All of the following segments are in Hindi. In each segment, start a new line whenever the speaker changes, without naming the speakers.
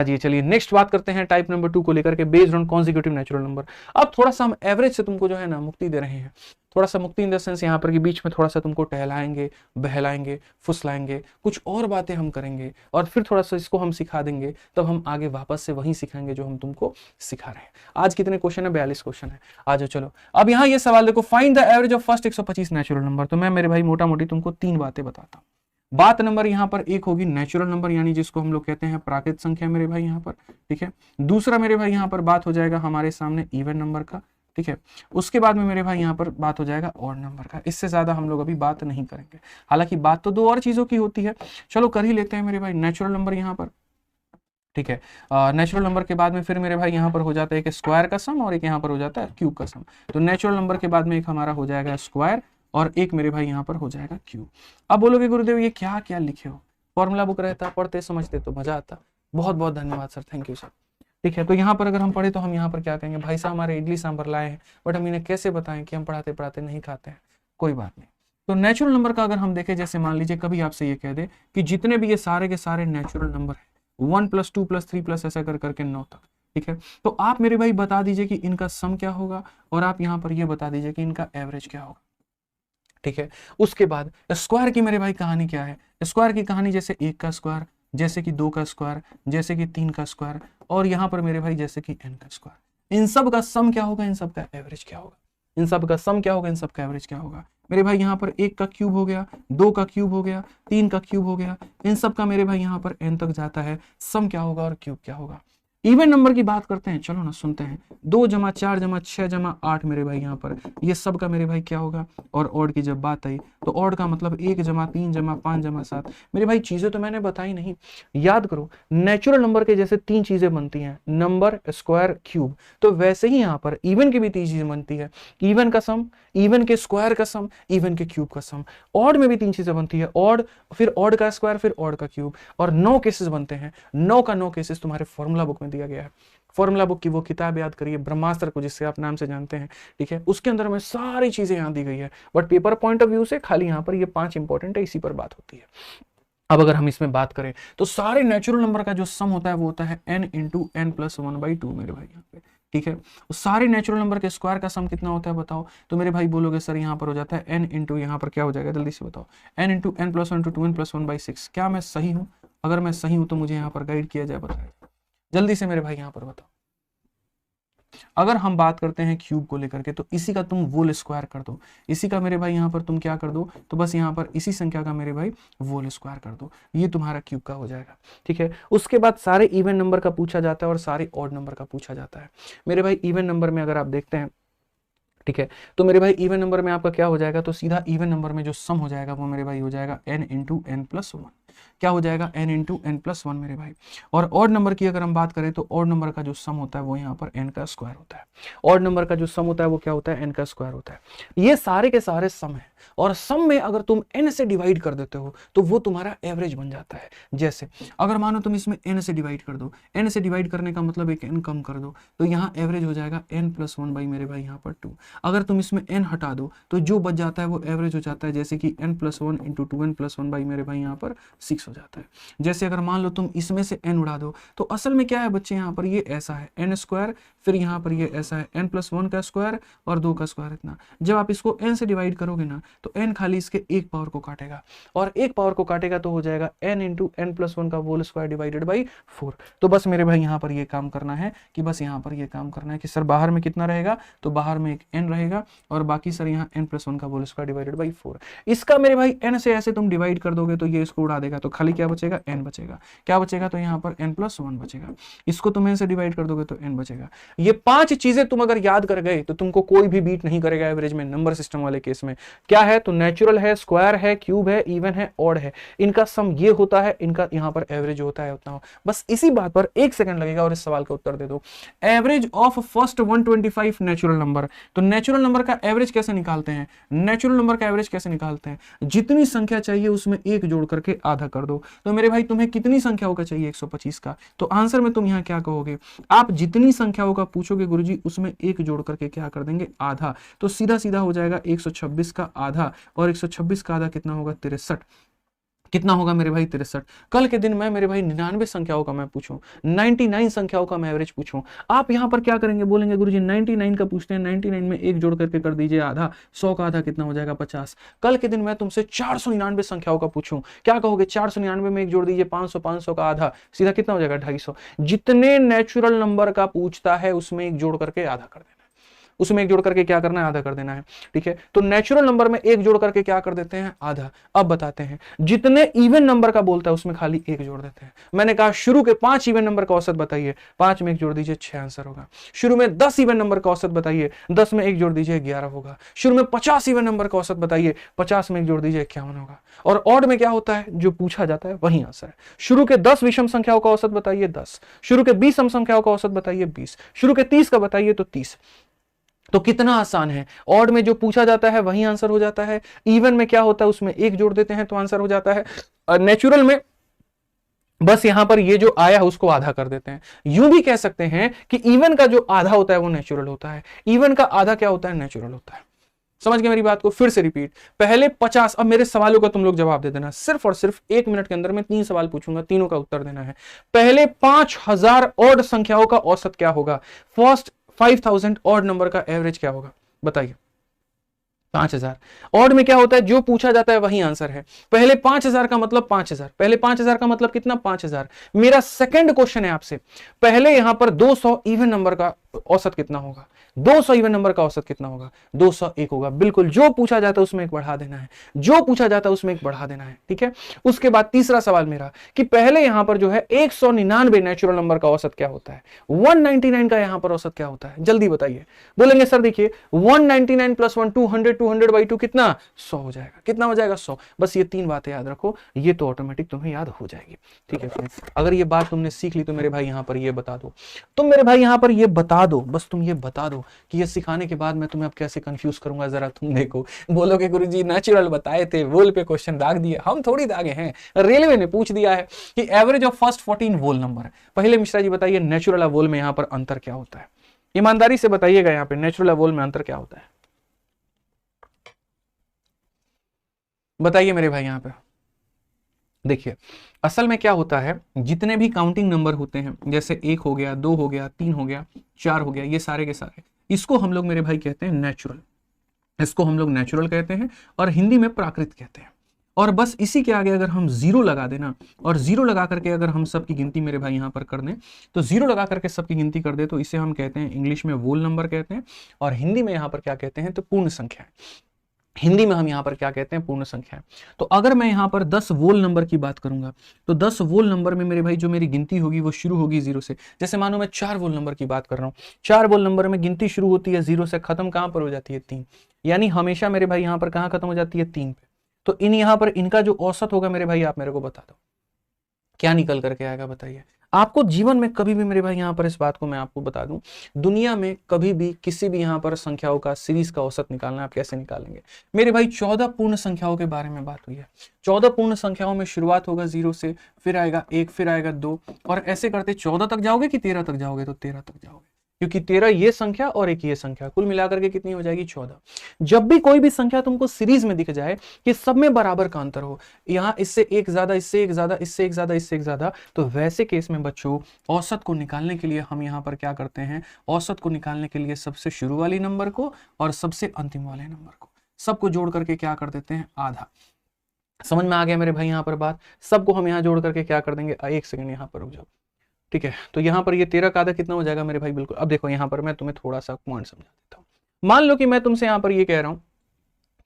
जी चलिए नेक्स्ट बात करते हैं टाइप नंबर 2 को लेकर के, based on consecutive natural number. अब थोड़ा सा हम एवरेज से तुमको जो है ना मुक्ति दे रहे हैं, थोड़ा सा मुक्ति इन द सेंस यहाँ पर कि बीच में थोड़ा सा तुमको टहलाएंगे, बहलाएंगे, फुसलाएंगे, कुछ और बातें हम करेंगे और फिर थोड़ा सा इसको हम सिखा देंगे, तब हम आगे वापस से वही सिखाएंगे जो हम तुमको सिखा रहे हैं। आज कितने क्वेश्चन है? 42 क्वेश्चन है। आ जाओ चलो। अब यहाँ ये सवाल देखो, find the average of first 125 natural number. तो मैं मेरे भाई मोटा मोटी तुमको 3 बातें बताता हूँ। बात नंबर यहाँ पर 1 होगी नेचुरल नंबर, यानी जिसको हम लोग कहते हैं प्राकृत संख्या मेरे भाई यहाँ पर, ठीक है। दूसरा मेरे भाई यहाँ पर बात हो जाएगा हमारे सामने इवन नंबर का, ठीक है। उसके बाद में मेरे भाई यहाँ पर बात हो जाएगा ऑड नंबर का। इससे ज्यादा हम लोग अभी बात नहीं करेंगे, हालांकि बात तो 2 और चीजों की होती है। चलो कर ही लेते हैं मेरे भाई नेचुरल नंबर यहाँ पर, ठीक है। नेचुरल नंबर के बाद में फिर मेरे भाई यहाँ पर हो जाता है एक स्क्वायर का सम और एक यहाँ पर हो जाता है क्यूब का सम। तो नेचुरल नंबर के बाद में एक हमारा हो जाएगा स्क्वायर और एक मेरे भाई यहाँ पर हो जाएगा क्यूब। अब बोलोगे गुरुदेव ये क्या क्या लिखे हो? फॉर्मूला बुक रहता, पढ़ते समझते तो मजा आता। बहुत बहुत धन्यवाद सर, थैंक यू सर। ठीक है, तो यहाँ पर अगर हम पढ़े तो हम यहाँ पर क्या कहेंगे, भाई साहब हमारे इडली सांभर लाए हैं, बट हम इन्हें कैसे बताएं कि हम पढ़ाते पढ़ाते नहीं खाते हैं। कोई बात नहीं। तो नेचुरल नंबर का अगर हम देखें, जैसे मान लीजिए कभी आपसे ये कह दे कि जितने भी ये सारे के सारे नेचुरल नंबर है 1 + 2 + 3 + ऐसा कर करके 9 तक, ठीक है। तो आप मेरे भाई बता दीजिए कि इनका सम क्या होगा और आप यहाँ पर ये बता दीजिए कि इनका एवरेज क्या होगा, ठीक है। उसके बाद स्क्वायर की मेरे भाई कहानी क्या है? स्क्वायर की कहानी जैसे 1 का स्क्वायर, जैसे कि 2 का स्क्वायर, जैसे कि 3 का स्क्वायर और यहाँ पर मेरे भाई जैसे कि n का स्क्वायर। इन सब का सम क्या होगा, इन सब का एवरेज क्या होगा? इन सब का सम क्या होगा, इन सब का एवरेज क्या होगा? मेरे भाई यहाँ पर 1 का क्यूब हो गया, 2 का क्यूब हो गया, 3 का क्यूब हो गया, इन सब का मेरे भाई यहाँ पर n तक जाता है, सम क्या होगा और क्यूब क्या होगा। इवन नंबर की बात करते हैं, चलो ना सुनते हैं। 2 + 4 + 6 + 8 मेरे भाई यहाँ पर ये सब का मेरे भाई क्या होगा। और ऑड की जब बात आई तो ऑड का मतलब 1 + 3 + 5 + 7। मेरे भाई चीजें तो मैंने बताई नहीं, याद करो। नेचुरल नंबर के जैसे 3 चीजें बनती हैं, नंबर, स्क्वायर, क्यूब, तो वैसे ही यहाँ पर इवन की भी 3 चीजें बनती है। इवन का सम, इवन के स्क्वायर का सम, इवन के क्यूब का सम। ऑड में भी 3 चीजें बनती है, ऑड, फिर ऑड का स्क्वायर, फिर ऑड का क्यूब। और 9 केसेस बनते हैं, 9 का 9 केसेस तुम्हारे फॉर्मूला बुक में दिया गया है। फॉर्मूला बुक की वो किताब याद करिए, ब्रह्मास्त्र को, जिससे आप नाम से जानते हैं, ठीक है। उसके अंदर में सारी चीजें यहाँ दी गई है, but paper point of view से खाली यहाँ पर ये 5 इंपॉर्टेंट है, इसी पर बात होती है। अब अगर हम इसमें बात करें तो सारे नेचुरल नंबर का जो सम होता है वो होता है n × n + 1/2 मेरे भाई यहाँ पे, ठीक है। तो सारे नेचुरल नंबर के स्क्वायर का सम कितना होता है बताओ? तो मेरे भाई बोलोगे सर यहाँ पर हो जाता है n × यहाँ पर क्या हो जाएगा, जल्दी से बताओ। n × n + 1 × 2n + 1/6। क्या मैं सही हूँ? अगर मैं सही हूँ तो मुझे यहाँ पर गाइड किया जाए, बताए जल्दी से मेरे भाई यहाँ पर बताओ। अगर हम बात करते हैं क्यूब को लेकर के, तो इसी का तुम वोल स्क्वायर कर दो, इसी का मेरे भाई यहाँ पर तुम क्या कर दो, तो बस यहाँ पर इसी संख्या का मेरे भाई वोल स्क्वायर कर दो, ये तुम्हारा क्यूब का हो जाएगा, ठीक है। उसके बाद सारे इवन नंबर का पूछा जाता है और सारे ऑड नंबर का पूछा जाता है। मेरे भाई इवन नंबर में अगर आप देखते हैं, ठीक है, तो मेरे भाई इवन नंबर में आपका क्या हो जाएगा, तो सीधा इवन नंबर में जो सम हो जाएगा वो मेरे भाई हो जाएगा n × n + 1। क्या हो जाएगा, n × n + 1 मेरे भाई। और ऑड नंबर की अगर हम बात करें तो ऑड नंबर का जो सम होता है वो यहाँ पर n का स्क्वायर होता है। ऑड नंबर का जो सम होता है वो क्या होता है, n का स्क्वायर होता है। ये सारे के सारे सम है, और सम में अगर तुम n से डिवाइड कर देते हो तो वो तुम्हारा एवरेज बन जाता है। जैसे अगर मानो तुम इसमें n से डिवाइड कर दो, n से डिवाइड करने का मतलब एक n कम कर दो, तो यहाँ एवरेज हो जाएगा n + 1 मेरे भाई यहाँ पर 2। अगर तुम इसमें n हटा दो तो जो बच जाता है वो एवरेज हो जाता है, जैसे कि n + 1 × 2n + 1 मेरे भाई यहाँ पर 6 हो जाता है। जैसे अगर मान लो तुम इसमें से n उड़ा दो, तो असल में क्या है बच्चे, यहाँ पर ये ऐसा है n², फिर यहाँ पर ये ऐसा है n + 1 का स्क्वायर और 2 का स्क्वायर इतना। जब आप इसको n से डिवाइड करोगे ना तो n खाली इसके एक पावर को काटेगा, और एक पावर को काटेगा तो हो जाएगा n × n + 1 का होल स्क्वायर / 4। तो बस मेरे भाई यहाँ पर ये काम करना है कि बस यहाँ पर ये काम करना है कि सर बाहर में कितना रहेगा, तो बाहर में एक n रहेगा और बाकी सर यहाँ n + 1 का होल स्क्वायर / 4। इसका मेरे भाई n से ऐसे तुम डिवाइड कर दोगे तो ये इसको उड़ा देगा, तो खाली क्या बचेगा, n बचेगा। क्या बचेगा, तो यहाँ पर n + 1 बचेगा। इसको तुम n से डिवाइड कर दोगे तो n बचेगा। ये 5 चीजें तुम अगर याद कर गए तो तुमको कोई भी बीट नहीं करेगा एवरेज में, नंबर सिस्टम वाले केस में। क्या है, तो नेचुरल है, स्क्वायर है, क्यूब है, इवन है, ऑड है, इनका सम ये होता है, इनका यहाँ पर एवरेज होता है उतना। बस इसी बात पर 1 सेकंड लगेगा और इस सवाल का उत्तर दे दो। Average of first 125 natural number. तो नेचुरल नंबर का एवरेज कैसे निकालते हैं, नेचुरल नंबर का एवरेज कैसे निकालते हैं, जितनी संख्या चाहिए उसमें 1 जोड़ करके आधा कर दो। तो मेरे भाई तुम्हें कितनी संख्याओं का चाहिए, 125 का, तो आंसर में तुम यहाँ क्या कहोगे, आप जितनी संख्याओं का पूछोगे गुरुजी उसमें 1 जोड़ करके क्या कर देंगे, आधा। तो सीधा सीधा हो जाएगा 126 का आधा, और 126 का आधा कितना होगा, 63। कितना होगा मेरे भाई 63। कल के दिन मैं मेरे भाई 99 संख्याओं का मैं पूछूं, 99 संख्याओं का मैं एवरेज पूछूं, आप यहां पर क्या करेंगे, बोलेंगे गुरुजी 99 का पूछते हैं, 99 में एक जोड़ करके कर दीजिए आधा, 100 का आधा कितना हो जाएगा 50। कल के दिन मैं तुमसे 499 संख्याओं का पूछूं, क्या कहोगे, 499 में एक जोड़ दीजिए 500, 500 का आधा सीधा कितना हो जाएगा 250। जितने नेचुरल नंबर का पूछता है उसमें एक जोड़ करके आधा कर देना, उसमें एक जोड़ करके क्या करना है, आधा कर देना है। ठीक है, तो नेचुरल नंबर में एक जोड़ करके क्या कर देते हैं, आधा। अब बताते हैं, जितने इवन नंबर का बोलता है उसमें खाली एक जोड़ देते हैं। मैंने कहा शुरू के 5 इवन नंबर का औसत बताइए, 5 में एक जोड़ दीजिए 6 आंसर होगा। शुरू में 10 इवन नंबर का औसत बताइए, 10 में एक जोड़ दीजिए 11 होगा। शुरू में 50 इवन नंबर का औसत बताइए, 50 में एक जोड़ दीजिए 51 होगा। और ऑड में क्या होता है, जो पूछा जाता है वही आंसर है। शुरू के 10 विषम संख्याओं का औसत बताइए 10, शुरू के 20 सम संख्याओं का औसत बताइए 20, शुरू के 30 का बताइए तो 30। तो कितना आसान है, ऑड में जो पूछा जाता है वही आंसर हो जाता है, इवन में क्या होता है उसमें एक जोड़ देते हैं तो आंसर हो जाता है, नेचुरल में बस यहां पर ये जो आया है उसको आधा कर देते हैं। यूं भी कह सकते हैं कि इवन का जो आधा होता है वो नेचुरल होता है, इवन का आधा क्या होता है, नेचुरल होता है। समझ गए मेरी बात को, फिर से रिपीट, पहले 50, अब मेरे सवालों का तुम लोग जवाब दे देना, सिर्फ और सिर्फ 1 मिनट के अंदर मैं 3 सवाल पूछूंगा, तीनों का उत्तर देना है। पहले 5000 ऑड संख्याओं का औसत क्या होगा, फर्स्ट 5000 ऑड नंबर का एवरेज क्या होगा, बताइए। 5000 ऑड में क्या होता है, जो पूछा जाता है वही आंसर है। पहले 5000 का मतलब 5000, पहले 5000 का मतलब कितना, 5000। मेरा सेकंड क्वेश्चन है आपसे, पहले यहां पर 200 इवन नंबर का औसत कितना होगा, 200 इवन नंबर का औसत कितना होगा, 201 होगा। बिल्कुल, जो पूछा जाता है उसमें एक बढ़ा देना है, जो पूछा जाता है उसमें एक बढ़ा देना है। ठीक है, उसके बाद तीसरा सवाल मेरा कि पहले यहां पर जो है 199 नेचुरल नंबर का औसत क्या होता है, 199 का यहां पर औसत क्या होता है, जल्दी बताइए। बोलेंगे सर देखिए 199 प्लस 1 200, 200 बाई 2 कितना, 100 हो जाएगा। कितना हो जाएगा, 100। बस ये 3 बातें याद रखो, ये तो ऑटोमेटिक तुम्हें याद हो जाएगी। ठीक है फ्रेंड्स, अगर ये बात तुमने सीख ली तो मेरे भाई यहां पर ये बता दो, तुम मेरे भाई यहां पर ये बता दो, बस तुम ये बता दो कि ये सिखाने के बाद मैं तुम्हें अब कैसे कंफ्यूज करूंगा, जरा तुम देखो। बोलोगे गुरुजी नेचुरल बताए थे, वोल पे क्वेश्चन दाग दिए, हम थोड़ी दागे हैं, रेलवे ने पूछ दिया है कि average of first 14 whole number है। पहले मिश्रा जी बताइए नेचुरल और वोल में यहां पर अंतर क्या होता है, ईमानदारी से बताइएगा, यहां पे नेचुरल और वोल में अंतर क्या होता है, बताइए मेरे भाई। यहां पे देखिए असल में क्या होता है, जितने भी काउंटिंग नंबर होते हैं, जैसे 1 हो गया, 2 हो गया, 3 हो गया, 4 हो गया, ये सारे के सारे, इसको हम लोग मेरे भाई कहते हैं नेचुरल, इसको हम लोग नेचुरल कहते हैं और हिंदी में प्राकृत कहते हैं। और बस इसी के आगे अगर हम जीरो लगा देना, और जीरो लगा करके अगर हम सबकी गिनती मेरे भाई यहां पर कर दें, तो जीरो लगा करके सबकी गिनती कर दे तो इसे हम कहते हैं, इंग्लिश में वोल नंबर कहते हैं, और हिंदी में यहां पर क्या कहते हैं, तो पूर्ण संख्या। हिंदी में हम यहां पर क्या कहते हैं, पूर्ण संख्या। तो अगर मैं यहां पर 10 वोल नंबर की बात करूंगा, तो 10 वोल नंबर में मेरे भाई जो मेरी गिनती होगी वो शुरू होगी जीरो से। जैसे मानो मैं 4 वोल नंबर की बात कर रहा हूं, 4 वोल नंबर में गिनती शुरू होती है जीरो से, खत्म कहां पर हो जाती है 3, यानी हमेशा मेरे भाई यहां पर कहां खत्म हो जाती है, 3 पे। तो इन यहां पर इनका जो औसत होगा मेरे भाई, आप मेरे को बता दो क्या निकल करके आएगा, बताइए। आपको जीवन में कभी भी मेरे भाई यहां पर इस बात को मैं आपको बता दूं, दुनिया में कभी भी किसी भी यहां पर संख्याओं का सीरीज का औसत निकालना, आप कैसे निकालेंगे मेरे भाई। 14 पूर्ण संख्याओं के बारे में बात हुई है। 14 पूर्ण संख्याओं में शुरुआत होगा जीरो से, फिर आएगा 1, फिर आएगा 2, और ऐसे करते 14 तक जाओगे कि 13 तक जाओगे, तो 13 तक जाओगे, क्योंकि 13 ये संख्या और एक ये संख्या, कुल मिलाकर के कितनी हो जाएगी, 14। जब भी कोई भी संख्या तुमको सीरीज में दिख जाए कि सब में बराबर का अंतर हो, यहां इससे एक ज्यादा, इससे एक ज्यादा, इससे एक ज्यादा, इससे एक ज्यादा, तो वैसे केस में बच्चों औसत को निकालने के लिए हम यहां पर क्या करते हैं, औसत को निकालने के लिए सबसे शुरू वाली नंबर को और सबसे अंतिम वाले नंबर को सबको जोड़ करके क्या कर देते हैं, आधा। समझ में आ गया मेरे भाई यहां पर बात, सबको हम यहां जोड़ करके क्या कर देंगे, एक सेकंड यहां पर रुक जाओ। ठीक है, तो यहां पर ये 13 का आधा कितना हो जाएगा मेरे भाई, बिल्कुल। अब देखो यहां पर मैं तुम्हें थोड़ा सा पॉइंट समझा देता हूं। मान लो कि मैं तुमसे यहां पर ये कह रहा हूं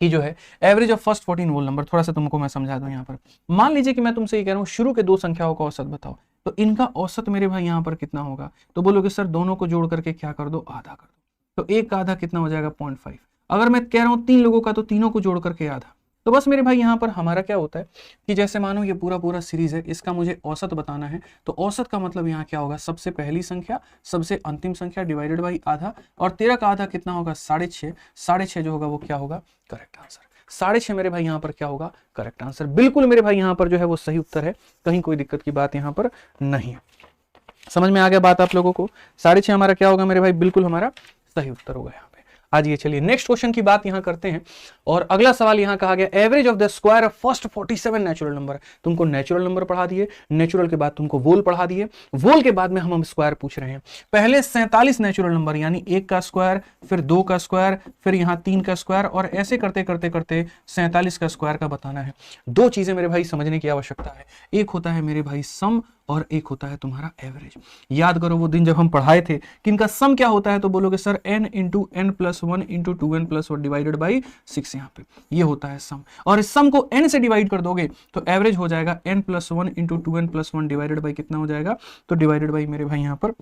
कि जो है average of first 14 whole number, थोड़ा सा तुमको मैं समझा दूं। यहां पर मान लीजिए कि मैं तुमसे ये कह रहा हूं शुरू के 2 संख्याओं का औसत बताओ, तो इनका औसत मेरे भाई यहां पर कितना होगा, तो बोलोगे सर दोनों को जोड़ करके क्या कर दो, आधा कर दो। तो एक का आधा कितना हो जाएगा, 0.5। अगर मैं कह रहा हूं 3 लोगों का, तो तीनों को जोड़ करके आधा। तो बस मेरे भाई यहां पर हमारा क्या होता है कि जैसे मानो ये पूरा पूरा सीरीज है, इसका मुझे औसत बताना है, तो औसत का मतलब यहाँ क्या होगा, सबसे पहली संख्या सबसे अंतिम संख्या डिवाइडेड बाई आधा, और 13 का आधा कितना होगा, 6.5। 6.5 जो होगा वो क्या होगा, करेक्ट आंसर। 6.5 मेरे भाई यहाँ पर क्या होगा, करेक्ट आंसर। बिल्कुल मेरे भाई यहाँ पर जो है वो सही उत्तर है, कहीं कोई दिक्कत की बात यहाँ पर नहीं है। समझ में आ गया बात आप लोगों को, 6.5 हमारा क्या होगा मेरे भाई, बिल्कुल हमारा सही उत्तर होगा यहाँ पे। आज ये चलिए नेक्स्ट क्वेश्चन की बात यहां करते हैं। और अगला सवाल यहां कहा गया average of the square of first 47 natural number. तुमको नेचुरल नंबर पढ़ा दिए, नेचुरल के बाद तुमको वोल पढ़ा दिए, वोल के बाद में हम स्क्वायर पूछ रहे हैं। पहले 47 नेचुरल नंबर यानी 1 का स्क्वायर, फिर 2 का स्क्वायर, फिर यहां 3 का स्क्वायर, और ऐसे करते करते करते 47 का स्क्वायर का बताना है। दो चीजें मेरे भाई समझने की आवश्यकता है, एक होता है मेरे भाई सम और एक होता है तुम्हारा एवरेज। याद करो वो दिन जब हम पढ़ाए थे कि इनका सम क्या होता है, तो बोलोगे sir n into N plus one into 2n plus one divided by 6। यहाँ पे ये होता है सम, और इस सम को n से डिवाइड कर दोगे तो एवरेज हो जाएगा n plus one into 2n plus one divided by कितना हो जाएगा, तो डिवाइडेड बाई मेरे भाई यहाँ पर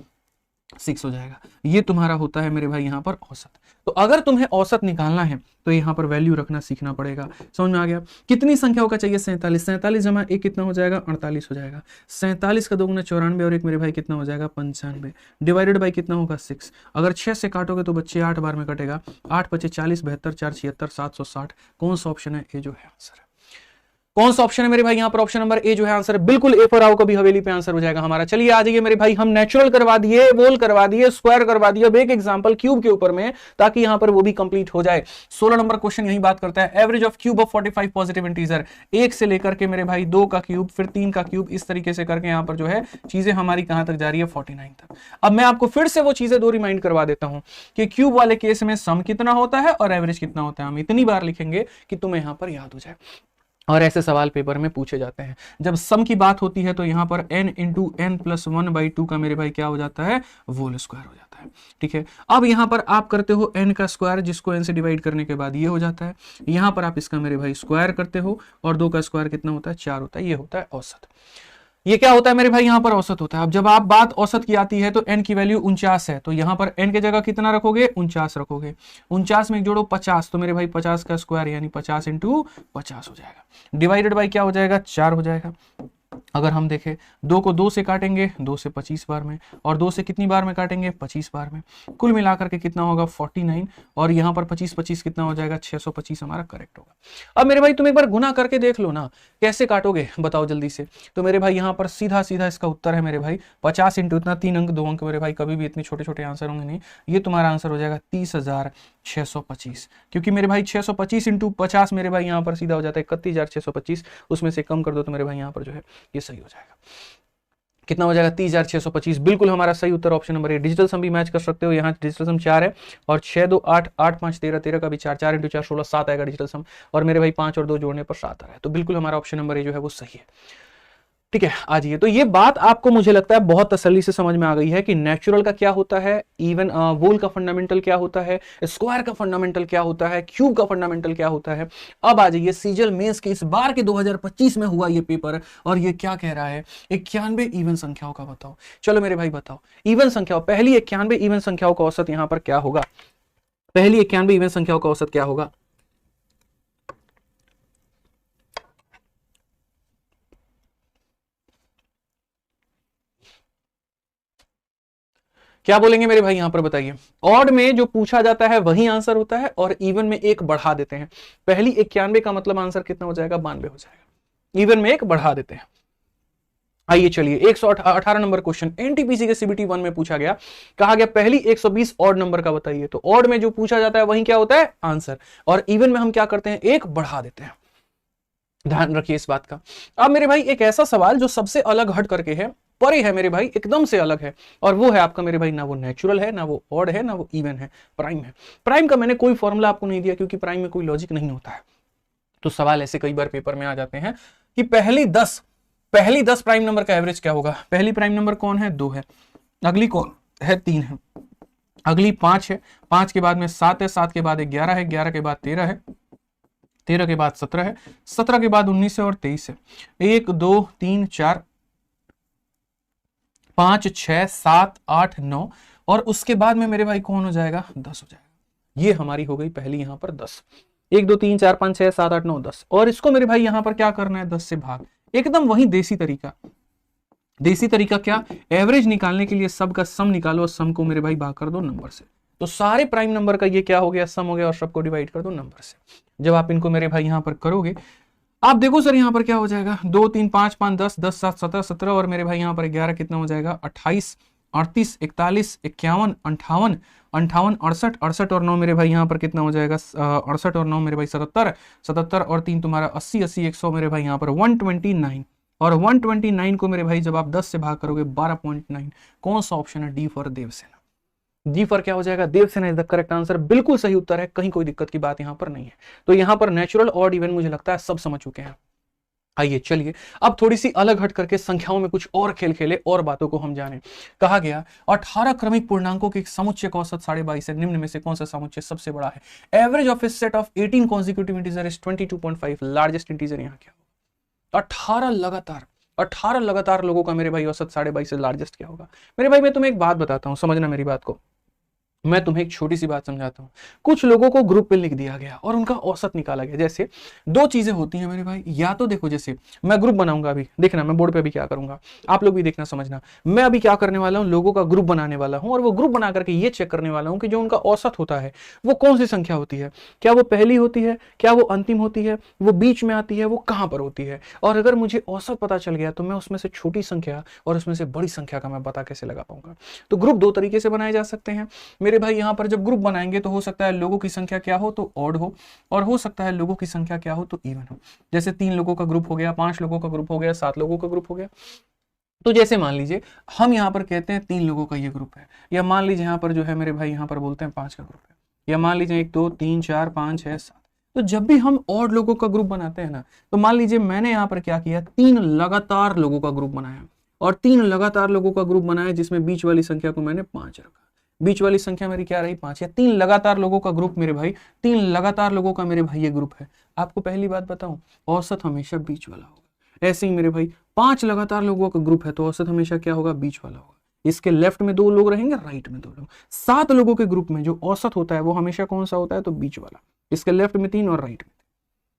6 हो जाएगा। ये तुम्हारा होता है मेरे भाई यहाँ पर औसत। तो अगर तुम्हें औसत निकालना है तो यहाँ पर वैल्यू रखना सीखना पड़ेगा। समझ में आ गया? कितनी संख्याओं का चाहिए? 47। 47 जमा 1 कितना हो जाएगा? 48 हो जाएगा। 47 का 2 गुना 94 और 1 मेरे भाई कितना हो जाएगा? 95 डिवाइडेड बाई कितना होगा? 6। अगर 6 से काटोगे तो बच्चे 8 बार में कटेगा। 8 पचे 40, 72, 4 76, 760। कौन सा ऑप्शन है? ए जो है आंसर है। कौन सा ऑप्शन है मेरे भाई? यहाँ पर ऑप्शन नंबर ए जो है आंसर है। बिल्कुल ए फॉर आओ कभी हवेली पे आंसर हो जाएगा हमारा। चलिए आ जाइए मेरे भाई, हम नेचुरल करवा दिए, वोल करवा दिए, स्क्वायर करवा दिए, अब एक एग्जांपल क्यूब के ऊपर में, ताकि यहाँ पर वो भी कंप्लीट हो जाए। 16 नंबर क्वेश्चन यही बात करता है, average of cube of 45 positive integer. 1 से लेकर के मेरे भाई 2 का क्यूब, फिर 3 का क्यूब, इस तरीके से करके यहाँ पर जो है चीजें हमारी कहां तक जा रही है? 49 तक। अब मैं आपको फिर से वो चीजें दो रिमाइंड करवा देता हूं कि क्यूब वाले केस में सम कितना होता है और एवरेज कितना होता है। हम इतनी बार लिखेंगे कि तुम्हें यहाँ पर याद हो जाए, और ऐसे सवाल पेपर में पूछे जाते हैं। जब सम की बात होती है तो यहाँ पर n इंटू एन प्लस 1/2 का मेरे भाई क्या हो जाता है? वोल स्क्वायर हो जाता है। ठीक है, अब यहाँ पर आप करते हो n का स्क्वायर, जिसको n से डिवाइड करने के बाद ये हो जाता है। यहाँ पर आप इसका मेरे भाई स्क्वायर करते हो, और 2 का स्क्वायर कितना होता है? 4 होता है। ये होता है औसत। ये क्या होता है मेरे भाई? यहाँ पर औसत होता है। अब जब आप बात औसत की आती है तो n की वैल्यू 49 है, तो यहाँ पर n के जगह कितना रखोगे? 49 रखोगे। 49 में जोड़ो 50, तो मेरे भाई 50 का स्क्वायर यानी 50 इंटू 50 हो जाएगा। डिवाइडेड बाई क्या हो जाएगा? 4 हो जाएगा। अगर हम देखें 2 को 2 से काटेंगे 2 से 25 बार में, और 2 से कितनी बार में काटेंगे? 25 बार में। कुल मिलाकर के कितना होगा? 49, और यहाँ पर 25 25 कितना हो जाएगा? 625 हमारा करेक्ट होगा। अब मेरे भाई तुम एक बार गुना करके देख लो ना, कैसे काटोगे बताओ जल्दी से। तो मेरे भाई यहाँ पर सीधा सीधा इसका उत्तर है मेरे भाई 50 इंटू इतना 3 अंक 2 अंक, मेरे भाई कभी भी इतने छोटे छोटे आंसर होंगे नहीं। ये तुम्हारा आंसर हो जाएगा 30,625, क्योंकि मेरे भाई 625 इंटू 50 मेरे भाई यहाँ पर सीधा हो जाता है 31,625। उसमें से कम कर दो तो मेरे भाई यहाँ पर जो है ये सही हो जाएगा। कितना हो जाएगा? 30,625। बिल्कुल हमारा सही उत्तर ऑप्शन नंबर ए। डिजिटल सम भी मैच कर सकते हो, यहाँ डिजिटल सम 4 है, और 6 2 8 8 5 13 13 का भी 4 4 इंटू 4 16 7 आएगा डिजिटल सम, और मेरे भाई 5 और 2 जोड़ने पर 7 आ रहा है। तो बिल्कुल हमारा ऑप्शन नंबर ए जो है वो सही है। ठीक है, आज ये तो ये बात आपको मुझे लगता है बहुत तसल्ली से समझ में आ गई है कि नेचुरल का क्या होता है, इवन वोल का फंडामेंटल क्या होता है, स्क्वायर का फंडामेंटल क्या होता है, क्यूब का फंडामेंटल क्या होता है। अब आ जाइए सीजल मेंस के इस बार के 2025 में हुआ ये पेपर, और ये क्या कह रहा है? 91 इवन संख्याओं का बताओ। चलो मेरे भाई बताओ इवन संख्याओं, पहली 91 इवन संख्याओं का औसत यहाँ पर क्या होगा? पहली 91 इवन संख्याओं का औसत क्या होगा? क्या बोलेंगे मेरे भाई? यहां पर बताइए। ऑड में जो पूछा जाता है वही आंसर होता है, और इवन में एक बढ़ा देते हैं। पहली 91 का मतलब आंसर कितना हो जाएगा? 92 हो जाएगा। इवन में एक बढ़ा देते हैं। आइए चलिए 118 नंबर क्वेश्चन एनटीपीसी के सीबीटी 1 में पूछा गया, कहा गया पहली 120 ऑड नंबर का बताइए। तो ऑड में जो पूछा जाता है वही क्या होता है? आंसर, और इवन में हम क्या करते हैं? एक बढ़ा देते हैं। ध्यान रखिए इस बात का। अब मेरे भाई एक ऐसा सवाल जो सबसे अलग हट करके है, परे है मेरे भाई, एकदम से अलग है, और वो है आपका मेरे भाई ना वो नेचुरल है, ना वो ऑड है, ना वो इवन है, प्राइम है। प्राइम का मैंने कोई फॉर्मूला आपको नहीं दिया, क्योंकि प्राइम में कोई लॉजिक नहीं होता है। तो सवाल ऐसे कई बार पेपर में आ जाते हैं कि पहली 10 प्राइम नंबर का एवरेज क्या होगा? पहली प्राइम नंबर कौन है? 2 है। अगली कौन है? 3 है। अगली 5 है। 5 के बाद में 7 है। 7 के बाद 11 है। 11 के बाद 13 है। 13 के बाद 17 है। 17 के बाद 19 है, और 23 है। 1 2 3 4 5 6 7 8 9, और उसके बाद में मेरे भाई कौन हो जाएगा? 10 हो जाएगा। ये हमारी हो गई पहली यहाँ पर 10। 1 2 3 4 5 6 7 8 9 10, और इसको मेरे भाई यहाँ पर क्या करना है? 10 से भाग। एकदम वही देसी तरीका। देसी तरीका क्या? एवरेज निकालने के लिए सबका सम निकालो, और सम को मेरे भाई भाग कर दो नंबर से। तो सारे प्राइम नंबर का ये क्या हो गया? सम हो गया, और सबको डिवाइड कर दो नंबर से। जब आप इनको मेरे भाई यहाँ पर करोगे, आप देखो सर यहाँ पर क्या हो जाएगा? 2 3 5 5 10 10 7 17 17, और मेरे भाई यहाँ पर 11 कितना हो जाएगा? 28, 38, 41, 51, 58, 58, 68, 68 और 9 मेरे भाई यहाँ पर कितना हो जाएगा, 68 और 9 मेरे भाई 77, 77 और 3 तुम्हारा 80, 80, 100 मेरे भाई यहाँ पर 129 और 129 को मेरे भाई जब आप 10 से भाग करोगे 12.9, कौन सा ऑप्शन है, डी फॉर देवसेना। जी पर क्या हो जाएगा, Devsena is the correct answer, बिल्कुल सही उत्तर है, कहीं कोई दिक्कत की बात यहां पर नहीं है। तो यहां पर नेचुरल ऑड इवन मुझे लगता है सब समझ चुके हैं। आइए चलिए अब थोड़ी सी अलग हट करके संख्याओं में कुछ और खेल खेले और बातों को हम जाने। कहा गया 18 क्रमिक पूर्णांकों के समुच्चय का औसत 22.5 है, निम्न में से कौन सा समुच्चय सबसे बड़ा है। Average of A set of 18 consecutive integer is 22.5, largest integer यहां क्या होगा। 18 लगातार लोगों का मेरे भाई औसत 22.5 से लार्जेस्ट क्या होगा। मेरे भाई मैं तुम्हें एक बात बताता हूं, समझना मेरी बात को, मैं तुम्हें एक छोटी सी बात समझाता हूं। कुछ लोगों को ग्रुप में लिख दिया गया और उनका औसत निकाला गया। जैसे दो चीजें होती हैं मेरे भाई, या तो देखो जैसे मैं ग्रुप बनाऊंगा, अभी देखना मैं बोर्ड पे अभी क्या करूंगा, आप लोग भी देखना समझना। मैं अभी क्या करने वाला हूं, लोगों का ग्रुप बनाने वाला हूं और वो ग्रुप बना करके ये चेक करने वाला हूं कि जो उनका औसत होता है वो कौन सी संख्या होती है, क्या वो पहली होती है, क्या वो अंतिम होती है, वो बीच में आती है, वो कहां पर होती है। और अगर मुझे औसत पता चल गया तो मैं उसमें से छोटी संख्या और उसमें से बड़ी संख्या का मैं पता कैसे लगा पाऊंगा। तो ग्रुप दो तरीके से बनाए जा सकते हैं मेरे भाई। यहां पर जब ग्रुप बनाएंगे तो हो सकता है लोगों की संख्या क्या हो तो ऑड हो, और हो सकता है लोगों की संख्या क्या हो तो इवन हो। जैसे 3 लोगों का ग्रुप हो गया, 5 लोगों का ग्रुप हो गया, 7 लोगों का ग्रुप हो गया। तो जैसे मान लीजिए हम यहां पर कहते हैं 3 लोगों का ये ग्रुप है, या मान लीजिए यहां पर जो है मेरे भाई यहां पर बोलते हैं 5 का ग्रुप है, या मान लीजिए 1 2 3 4 5 6 7। तो जब भी हम ऑड लोगों का ग्रुप बनाते हैं ना, तो मान लीजिए मैंने यहां पर क्या किया, 3 लगातार लोगों का ग्रुप बनाया, और 3 लगातार लोगों का ग्रुप बनाया जिसमें बीच वाली संख्या को मैंने 5 रखा। बीच वाली संख्या मेरी क्या रही, 5, या 3 लगातार लोगों का ग्रुप मेरे भाई, 3 लगातार लोगों का मेरे भाई ये ग्रुप है। आपको पहली बात बताऊं, औसत हमेशा बीच वाला होगा। ऐसे ही मेरे भाई 5 लगातार लोगों का ग्रुप है तो औसत हमेशा क्या होगा, बीच वाला होगा। इसके लेफ्ट में 2 लोग रहेंगे, राइट में 2 लोग। 7 लोगों के ग्रुप में जो औसत होता है वो हमेशा कौन सा होता है, तो बीच वाला। इसके लेफ्ट में 3 और राइट में।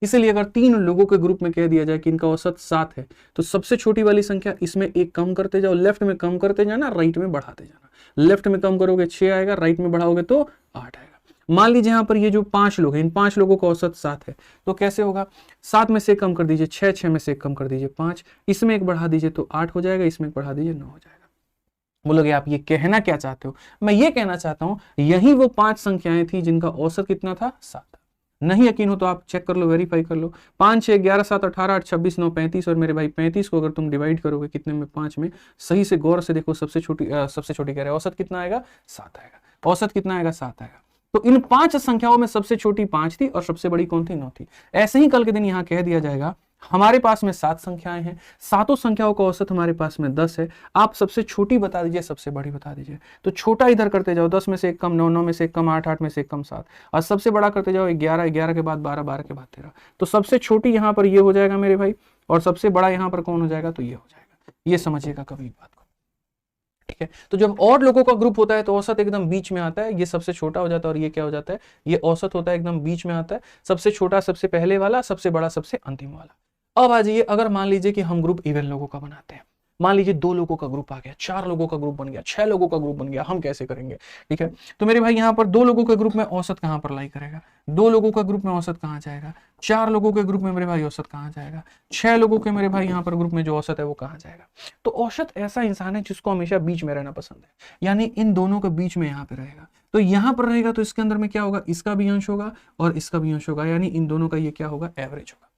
इसलिए अगर 3 लोगों के ग्रुप में कह दिया जाए कि इनका औसत 7 है, तो सबसे छोटी वाली संख्या इसमें 1 कम करते जाओ, लेफ्ट में कम करते जाना, राइट में बढ़ाते जाना। लेफ्ट में कम करोगे 6 आएगा, राइट में बढ़ाओगे तो 8 आएगा। मान लीजिए यहां पर ये जो 5 लोग हैं, इन 5 लोगों का औसत 7 है, तो कैसे होगा, 7 में से कम कर दीजिए 6, 6 में से कम कर दीजिए 5, इसमें 1 बढ़ा दीजिए तो 8 हो जाएगा, इसमें 1 बढ़ा दीजिए 9 हो जाएगा। बोलोगे आप ये कहना क्या चाहते हो, मैं ये कहना चाहता हूं यही वो 5 संख्याएं थी जिनका औसत कितना था, 7। नहीं यकीन हो तो आप चेक कर लो, वेरीफाई कर लो। 5 6 11 7 18 8 26 9 35, और मेरे भाई 35 को अगर तुम डिवाइड करोगे कितने में, 5 में, सही से गौर से देखो, सबसे छोटी कह रहे हैं, औसत कितना आएगा, 7 आएगा। औसत कितना आएगा, 7 आएगा। तो इन 5 संख्याओं में सबसे छोटी 5 थी और सबसे बड़ी कौन थी, 9 थी। ऐसे ही कल के दिन यहां कह दिया जाएगा हमारे पास में 7 संख्याएं हैं, सातों संख्याओं का औसत हमारे पास में 10 है, आप सबसे छोटी बता दीजिए, सबसे बड़ी बता दीजिए। तो छोटा इधर करते जाओ, 10 में से 1 कम 9, 9 में से 1 कम 8, 8 में से 1 कम 7, और सबसे बड़ा करते जाओ 11, 11 के बाद 12, 12 के बाद 13। तो सबसे छोटी यहां पर ये हो जाएगा मेरे भाई, और सबसे बड़ा यहां पर कौन हो जाएगा, तो ये हो जाएगा। ये समझिएगा कभी बात को, ठीक है। तो जब और लोगों का ग्रुप होता है तो औसत एकदम बीच में आता है, ये सबसे छोटा हो जाता है, और ये क्या हो जाता है, ये औसत होता है एकदम बीच में आता है, सबसे छोटा सबसे पहले वाला, सबसे बड़ा सबसे अंतिम वाला। अब आ जाइए, अगर मान लीजिए कि हम ग्रुप इवन लोगों का बनाते हैं, मान लीजिए 2 लोगों का ग्रुप आ गया, 4 लोगों का ग्रुप बन गया, 6 लोगों का ग्रुप बन गया, हम कैसे करेंगे, ठीक है। तो मेरे भाई यहाँ पर 2 लोगों के ग्रुप में औसत कहां पर लाई करेगा, 2 लोगों का ग्रुप में औसत कहां जाएगा, 4 लोगों के ग्रुप में मेरे भाई औसत कहां जाएगा, 6 लोगों के मेरे भाई यहाँ पर ग्रुप में जो औसत है वो कहां जाएगा। तो औसत ऐसा इंसान है जिसको हमेशा बीच में रहना पसंद है, यानी इन दोनों के बीच में यहाँ पे रहेगा। तो यहां पर रहेगा तो इसके अंदर में क्या होगा, इसका भी अंश होगा और इसका भी अंश होगा, यानी इन दोनों का ये क्या होगा, एवरेज होगा।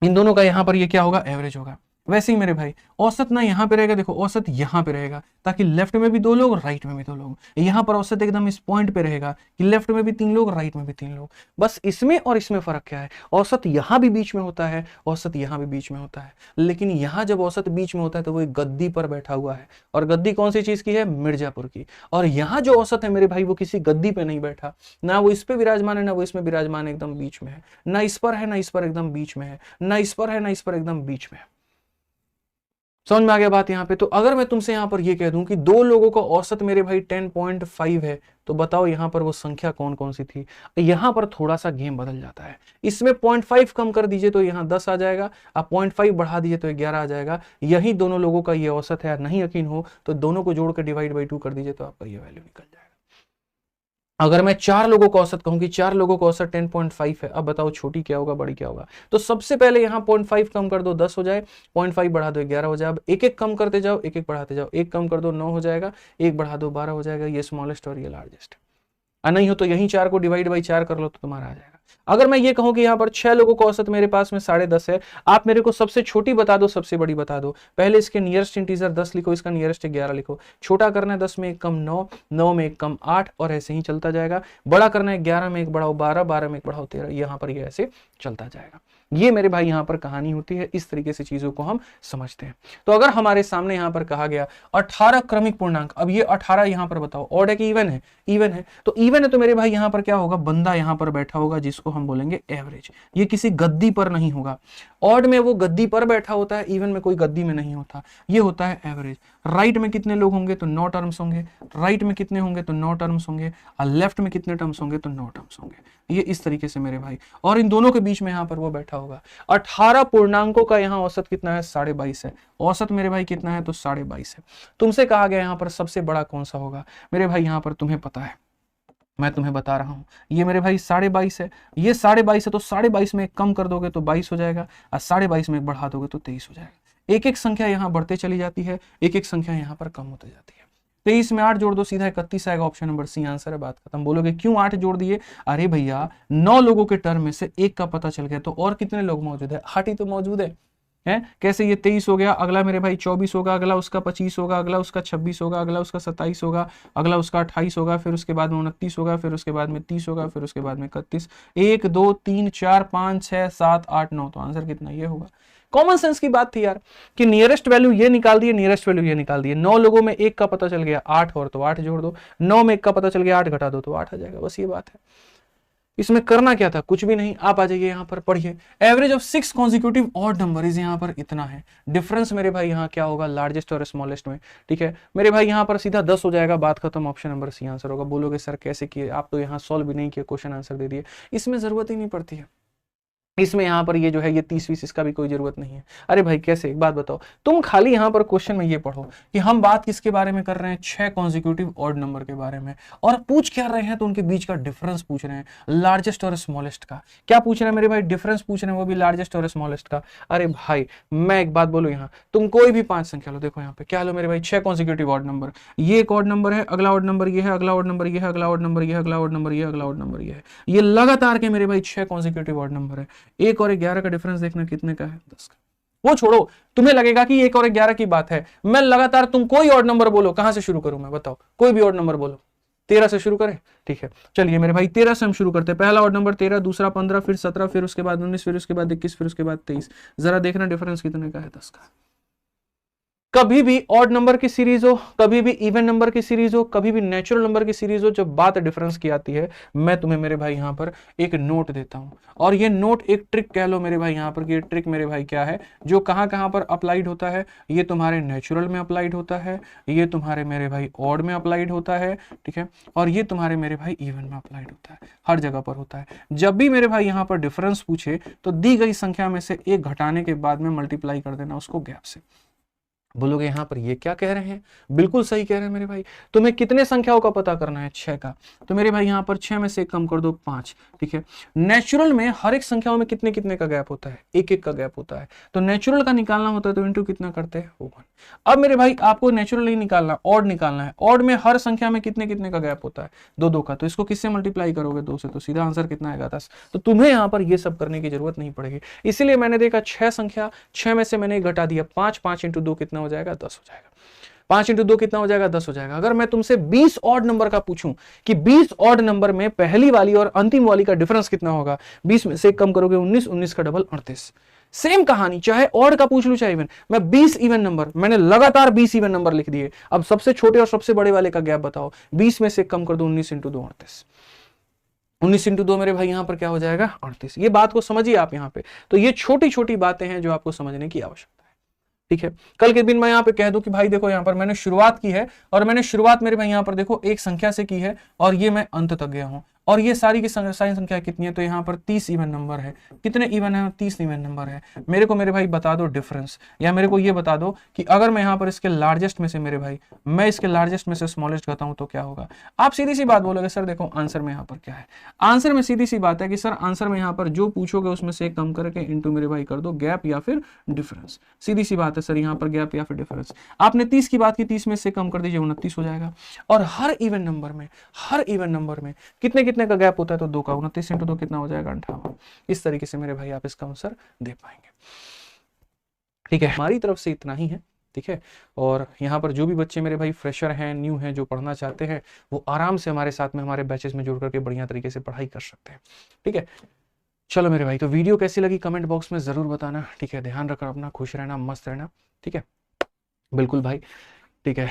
इन दोनों का यहां पर ये क्या होगा, एवरेज होगा। वैसे ही मेरे भाई औसत ना यहां पे रहेगा, देखो औसत यहां पे रहेगा ताकि लेफ्ट में भी 2 लोग, राइट में भी 2 लोग। यहां पर औसत एकदम इस पॉइंट पे रहेगा कि लेफ्ट में भी 3 लोग, राइट में भी 3 लोग। बस इसमें और इसमें फर्क क्या है, औसत यहां भी बीच में होता है, औसत यहां भी बीच में होता है, लेकिन यहां जब औसत बीच में होता है तो वो एक गद्दी पर बैठा हुआ है, और गद्दी कौन सी चीज की है, मिर्जापुर की। और यहां जो औसत है मेरे भाई वो किसी गद्दी पे नहीं बैठा, ना वो इस पे विराजमान है, ना वो इसमें विराजमान है, एकदम बीच में है। ना इस पर है, ना इस पर, एकदम बीच में है। ना इस पर है, ना इस पर, एकदम बीच में है। समझ में आ गया बात यहाँ पे। तो अगर मैं तुमसे यहाँ पर ये कह दूं कि 2 लोगों का औसत मेरे भाई 10.5 है, तो बताओ यहाँ पर वो संख्या कौन कौन सी थी। यहाँ पर थोड़ा सा गेम बदल जाता है, इसमें 0.5 कम कर दीजिए तो यहाँ 10 आ जाएगा, आप 0.5 बढ़ा दीजिए तो 11 आ जाएगा। यही दोनों लोगों का ये औसत है, नहीं यकीन हो तो दोनों को जोड़ कर डिवाइड बाई 2 कर दीजिए तो आपका ये वैल्यू निकल जाएगा। अगर मैं 4 लोगों का औसत कहूं कि 4 लोगों का औसत 10.5 है, अब बताओ छोटी क्या होगा, बड़ी क्या होगा। तो सबसे पहले यहां 0.5 कम कर दो 10 हो जाए, 0.5 बढ़ा दो 11 हो जाए। अब एक एक कम करते जाओ, एक एक बढ़ाते जाओ, एक कम कर दो 9 हो जाएगा, एक बढ़ा दो 12 हो जाएगा। ये स्मॉलेस्ट और ये लार्जेस्ट। नहीं हो तो यही 4 को डिवाइड बाई 4 कर लो तो तुम्हारा आ जाएगा। अगर मैं ये कहूं कि यहाँ पर 6 लोगों का औसत मेरे पास में 10.5 है, आप मेरे को सबसे छोटी बता दो सबसे बड़ी बता दो। पहले इसके नियरेस्ट इंटीजर 10 लिखो, इसका नियरेस्ट 11 लिखो। छोटा करना है 10 में 1 कम 9, 9 में 1 कम 8 और ऐसे ही चलता जाएगा। बड़ा करना है 11 में 1 बढ़ाओ 12, 12 में 1 बढ़ाओ 13, यहाँ पर ये ऐसे चलता जाएगा। ये मेरे भाई यहाँ पर कहानी होती है, इस तरीके से चीजों को हम समझते हैं। तो अगर हमारे सामने यहाँ पर कहा गया 18 क्रमिक पूर्णांक, अब ये 18 यहाँ पर बताओ ऑड है कि इवन है, इवन है। तो इवन है तो मेरे भाई यहाँ पर क्या होगा, बंदा यहाँ पर बैठा होगा जिसको हम बोलेंगे एवरेज। ये किसी गद्दी पर नहीं होगा। ऑड में वो गद्दी पर बैठा होता है, इवन में कोई गद्दी में नहीं होता, ये होता है एवरेज। राइट में कितने लोग होंगे तो 9 टर्म्स होंगे, राइट में कितने होंगे तो 9 टर्म्स होंगे, और लेफ्ट में कितने टर्म्स होंगे तो 9 टर्म्स होंगे। ये इस तरीके से मेरे भाई, और इन दोनों के बीच में यहाँ पर वो बैठा होगा। 18 पूर्णांकों का यहाँ औसत कितना है, 22.5 है। औसत मेरे भाई कितना है तो 22.5 है। तुमसे कहा गया यहाँ पर सबसे बड़ा कौन सा होगा, मेरे भाई यहाँ पर तुम्हें पता है, मैं तुम्हें बता रहा हूं। ये मेरे भाई 22.5 है, ये 22.5 है, तो 22.5 में 1 कम कर दोगे तो 22 हो जाएगा, और 22.5 में 1 बढ़ा दोगे तो 23 हो जाएगा। एक एक संख्या यहां बढ़ते चली जाती है, एक एक संख्या यहां पर कम होती जाती है। 23 में 8 जोड़ दो सीधा 31 आएगा, ऑप्शन नंबर सी आंसर है, बात खत्म। बोलोगे क्यों 8 जोड़ दिए, अरे भैया 9 लोगों के टर्म में से 1 का पता चल गया, तो और कितने लोग मौजूद है, 8 ही तो मौजूद है। कैसे, ये 23 हो गया, अगला मेरे भाई 24 होगा, अगला उसका 25 होगा, अगला उसका 26 होगा, अगला उसका 27 होगा, अगला उसका 28 होगा, फिर उसके बाद में 29 होगा, फिर उसके बाद में 30 होगा, फिर उसके बाद में 31। 1 2 3 4 5 6 7 8 9, तो आंसर कितना ये होगा। कॉमन सेंस की बात थी यार, कि नियरेस्ट वैल्यू ये निकाल दिए, नियरेस्ट वैल्यू ये निकाल दिए। 9 लोगों में 1 का पता चल गया 8, और तो 8 जोड़ दो, 9 में 1 का पता चल गया 8 घटा दो तो 8 आ जाएगा, बस ये बात है। इसमें करना क्या था, कुछ भी नहीं। आप आ जाइए यहाँ पर पढ़िए, average of 6 consecutive odd number is, यहाँ पर इतना है। डिफरेंस मेरे भाई यहाँ क्या होगा, लार्जेस्ट और स्मॉलेस्ट में, ठीक है मेरे भाई। यहाँ पर सीधा 10 हो जाएगा, बात खत्म, ऑप्शन नंबर सी आंसर होगा। बोलोगे सर कैसे किए, आप तो यहाँ सॉल्व भी नहीं किए, क्वेश्चन आंसर दे दिए। इसमें जरूरत ही नहीं पड़ती है, इसमें यहाँ पर ये जो है ये 30-20 इसका भी कोई जरूरत नहीं है। अरे भाई कैसे, एक बात बताओ, तुम खाली यहाँ पर क्वेश्चन में ये पढ़ो कि हम बात किसके बारे में कर रहे हैं, 6 कॉन्जिक्यूटिव ऑड नंबर के बारे में, और पूछ क्या रहे हैं तो उनके बीच का डिफरेंस पूछ रहे हैं, लार्जेस्ट और स्मॉलेस्ट का। क्या पूछ रहे हैं मेरे भाई, डिफरेंस पूछ रहे हैं, वो भी लार्जेस्ट और स्मॉलेस्ट का। अरे भाई मैं एक बात बोलूं, यहाँ तुम कोई भी 5 संख्या लो, देखो यहाँ पे क्या लो मेरे भाई, 6 कॉन्जिक्यूटिव ऑड नंबर, ये एक ऑड नंबर है, अगला ऑड नंबर ये है, अगला ऑड नंबर ये है, अगला ऑड नंबर ये है, अगला ऑड नंबर ये है, अगला ऑड नंबर ये है। ये लगातार के मेरे भाई 6 कॉन्जिक्यूटिव ऑड नंबर है। 1 और 11 का डिफरेंस देखना कितने का है, 10 का। वो छोड़ो, तुम्हें लगेगा कि 1 और 11 की बात है, मैं लगातार, तुम कोई ऑड नंबर बोलो, कहां से शुरू करूं मैं, बताओ कोई भी ऑड नंबर बोलो। 13 से शुरू करें, ठीक है चलिए मेरे भाई 13 से हम शुरू करते हैं। पहला ऑड नंबर 13, दूसरा 15, फिर 17, फिर उसके बाद 19, फिर उसके बाद 21, फिर उसके बाद 23। जरा देखना डिफरेंस कितने का है, 10 का। कभी भी ऑड नंबर की सीरीज हो, कभी भी इवन नंबर की सीरीज हो, कभी भी नेचुरल नंबर की सीरीज हो, जब बात डिफरेंस की आती है, मैं तुम्हें मेरे भाई यहाँ पर एक नोट देता हूं, और ये नोट एक ट्रिक कह लो मेरे भाई यहाँ पर, कि ये ट्रिक मेरे भाई क्या है, जो कहां कहां पर अप्लाइड होता है। ये तुम्हारे नेचुरल में अप्लाइड होता है, ये तुम्हारे मेरे भाई ऑड में अप्लाइड होता है, ठीक है, और ये तुम्हारे मेरे भाई इवन में अप्लाइड होता है, हर जगह पर होता है। जब भी मेरे भाई यहाँ पर डिफरेंस पूछे तो दी गई संख्या में से 1 घटाने के बाद में मल्टीप्लाई कर देना उसको गैप से। बोलोगे यहाँ पर ये क्या कह रहे हैं, बिल्कुल सही कह रहे हैं मेरे भाई। तुम्हें कितने संख्याओं का पता करना है, 6 का, तो मेरे भाई यहाँ पर 6 में से 1 कम कर दो 5, ठीक है। नेचुरल में हर एक संख्याओं में कितने कितने का गैप होता है, 1-1 का गैप होता है, तो नेचुरल का निकालना होता है तो इंटू कितना करते हैं, 1। अब मेरे भाई आपको नेचुरल नहीं निकालना, ऑड निकालना है। ऑड में हर संख्या में कितने कितने का गैप होता है, 2-2 का, तो इसको किससे मल्टीप्लाई करोगे, 2 से, तो सीधा आंसर कितना आएगा, 10। तो तुम्हें यहाँ पर ये सब करने की जरूरत नहीं पड़ेगी। इसीलिए मैंने देखा 6 संख्या, 6 में से मैंने घटा दिया 5, 5 इंटू 2 कितना हो जाएगा, 10 हो जाएगा। 5 इंटू 2 कितना हो जाएगा, 10 हो जाएगा। अगर मैं तुमसे 20 ऑड नंबर का पूछूं कि 20 ऑड नंबर में पहली वाली और अंतिम वाली का डिफरेंस कितना होगा, 20 में से कम करोगे 19, 19 का डबल 38। सेम कहानी, चाहे ऑड का पूछ लूं चाहे इवन। मैं 20 इवन नंबर, मैंने लगातार 20 इवन नंबर लिख दिए। अब सबसे छोटे और सबसे बड़े वाले का गैप बताओ, 20 में से कम कर दो 19 इंटू 2 38। 19 इंटू 2 मेरे भाई यहाँ पर क्या हो जाएगा, 38। ये बात को समझिए आप यहाँ पे। तो ये छोटी छोटी बातें हैं जो आपको समझने की आवश्यकता है, ठीक है। कल के दिन मैं यहाँ पे कह दूं कि भाई देखो यहाँ पर मैंने शुरुआत की है, और मैंने शुरुआत मेरे भाई यहाँ पर देखो एक संख्या से की है, और ये मैं अंत तक गया हूं, और ये सारी की सारी संख्या कितनी है, तो यहाँ पर 30 इवन नंबर है। कितने इवन है, 30 इवन नंबर है। मेरे को मेरे भाई बता दो डिफरेंस, या मेरे को ये बता दो कि अगर मैं यहाँ पर इसके लार्जेस्ट में से मेरे भाई मैं इसके लार्जेस्ट में से स्मॉलेस्ट कहता हूं तो क्या होगा। आप सीधी सी बात बोलोगे सर देखो आंसर में यहाँ पर क्या है, आंसर में सीधी सी बात है कि सर आंसर में यहाँ पर जो पूछोगे उसमें से कम करके इनटू मेरे भाई कर दो गैप या फिर डिफरेंस। सीधी सी बात है सर, यहाँ पर गैप या फिर डिफरेंस। आपने 30 की बात की, 30 में से कम कर दीजिए 29 हो जाएगा। और हर इवन नंबर में कितने कितने का गैप होता है, तो 2 का, 29 इंटू 2 कितना हो जाएगा 58। इस तरीके से मेरे भाई आप इसका आंसर दे पाएंगे। ठीक है, हमारी तरफ से इतना ही है। ठीक है, और यहाँ पर जो भी बच्चे मेरे भाई फ्रेशर हैं, न्यू हैं, जो पढ़ना चाहते हैं, वो आराम से हमारे साथ में हमारे बैचेस में जुड़ करके बढ़िया तरीके से पढ़ाई कर सकते हैं। ठीक है, चलो मेरे भाई, तो वीडियो कैसी लगी कमेंट बॉक्स में जरूर बताना। ठीक है, ध्यान रखना अपना, खुश रहना, मस्त रहना। ठीक है, बिल्कुल भाई। ठीक है।